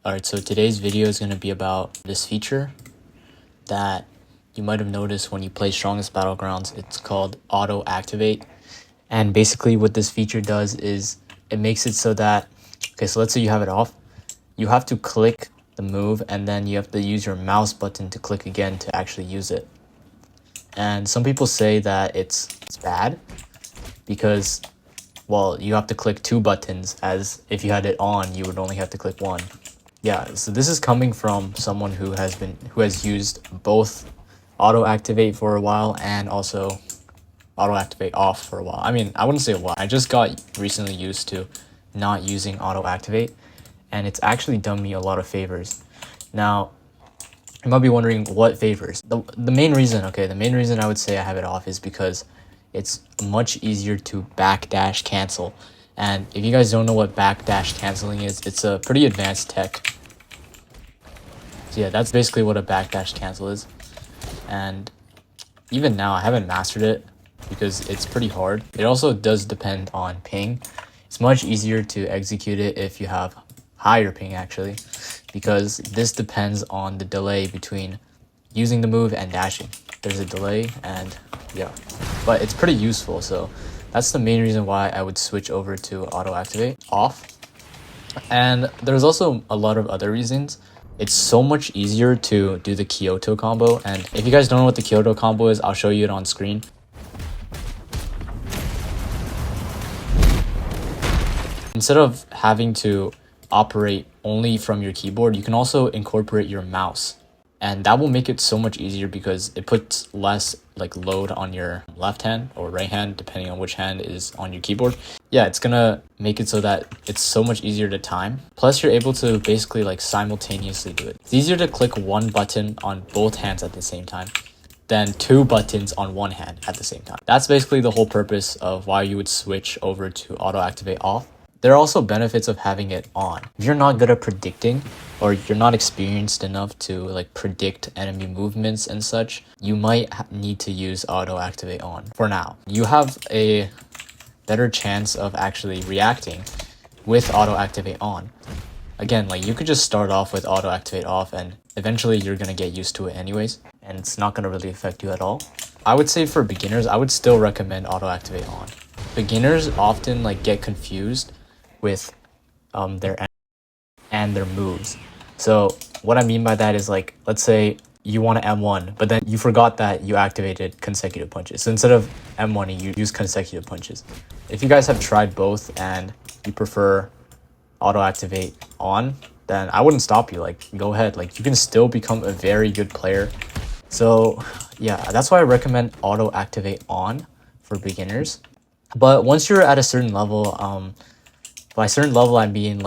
Alright, so today's video is going to be about this feature that you might have noticed when you play Strongest Battlegrounds. It's called Auto Activate. And basically what this feature does is it makes it so that, okay, so let's say you have it off. You have to click the move and then you have to use your mouse button to click again to actually use it. And some people say that it's bad because, well, you have to click two buttons, as if you had it on, you would only have to click one. Yeah, so this is coming from someone who has used both auto activate for a while and also auto activate off for a while. I mean, I wouldn't say a while. I just got recently used to not using auto activate, and it's actually done me a lot of favors. Now, you might be wondering what favors. The main reason I would say I have it off is because it's much easier to backdash cancel. And if you guys don't know what backdash canceling is, it's a pretty advanced tech. So yeah, that's basically what a backdash cancel is. And even now, I haven't mastered it because it's pretty hard. It also does depend on ping. It's much easier to execute it if you have higher ping, actually, because this depends on the delay between using the move and dashing. There's a delay, and yeah, but it's pretty useful. So that's the main reason why I would switch over to auto activate off. And there's also a lot of other reasons. It's so much easier to do the Kyoto combo, and if you guys don't know what the Kyoto combo is, I'll show you it on screen. Instead of having to operate only from your keyboard, you can also incorporate your mouse, and that will make it so much easier because it puts less load on your left hand or right hand, depending on which hand is on your keyboard. Yeah, it's gonna make it so that it's so much easier to time. Plus, you're able to basically simultaneously do it. It's easier to click one button on both hands at the same time than two buttons on one hand at the same time. That's basically the whole purpose of why you would switch over to auto activate off. There are also benefits of having it on. If you're not good at predicting, or you're not experienced enough to predict enemy movements and such, you might need to use auto activate on for now. You have a better chance of actually reacting with auto activate on. Again, you could just start off with auto activate off and eventually you're gonna get used to it anyways, and it's not gonna really affect you at all. I would say for beginners, I would still recommend auto activate on. Beginners often get confused with their and their moves. So what I mean by that is, let's say you want to M1, but then you forgot that you activated consecutive punches. So instead of M1, you use consecutive punches. If you guys have tried both and you prefer auto activate on, then I wouldn't stop you. Go ahead. You can still become a very good player. So yeah, that's why I recommend auto activate on for beginners. But once you're at a certain level, by certain level, I mean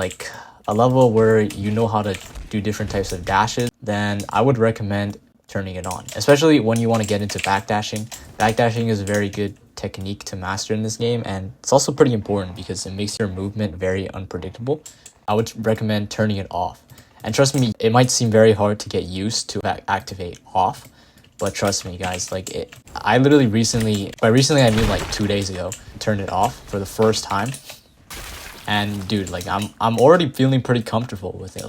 a level where you know how to do different types of dashes, then I would recommend turning it on, especially when you want to get into backdashing. Backdashing is a very good technique to master in this game, and it's also pretty important because it makes your movement very unpredictable. I would recommend turning it off. And trust me, it might seem very hard to get used to activate off, but trust me guys, I literally recently, by recently I mean 2 days ago, turned it off for the first time. And dude, I'm already feeling pretty comfortable with it.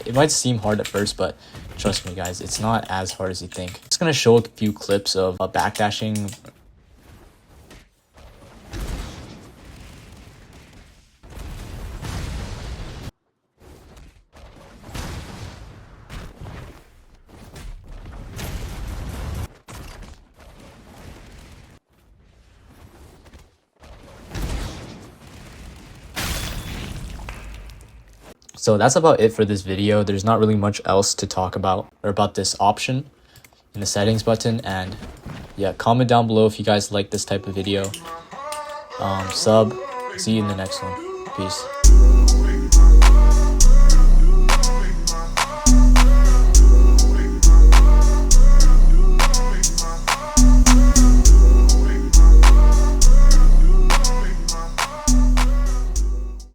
It might seem hard at first, but trust me guys, it's not as hard as you think. I'm just gonna show a few clips of backdashing. So that's about it for this video. There's not really much else to talk about this option in the settings button. And yeah, comment down below if you guys like this type of video. Sub. See you in the next one. Peace.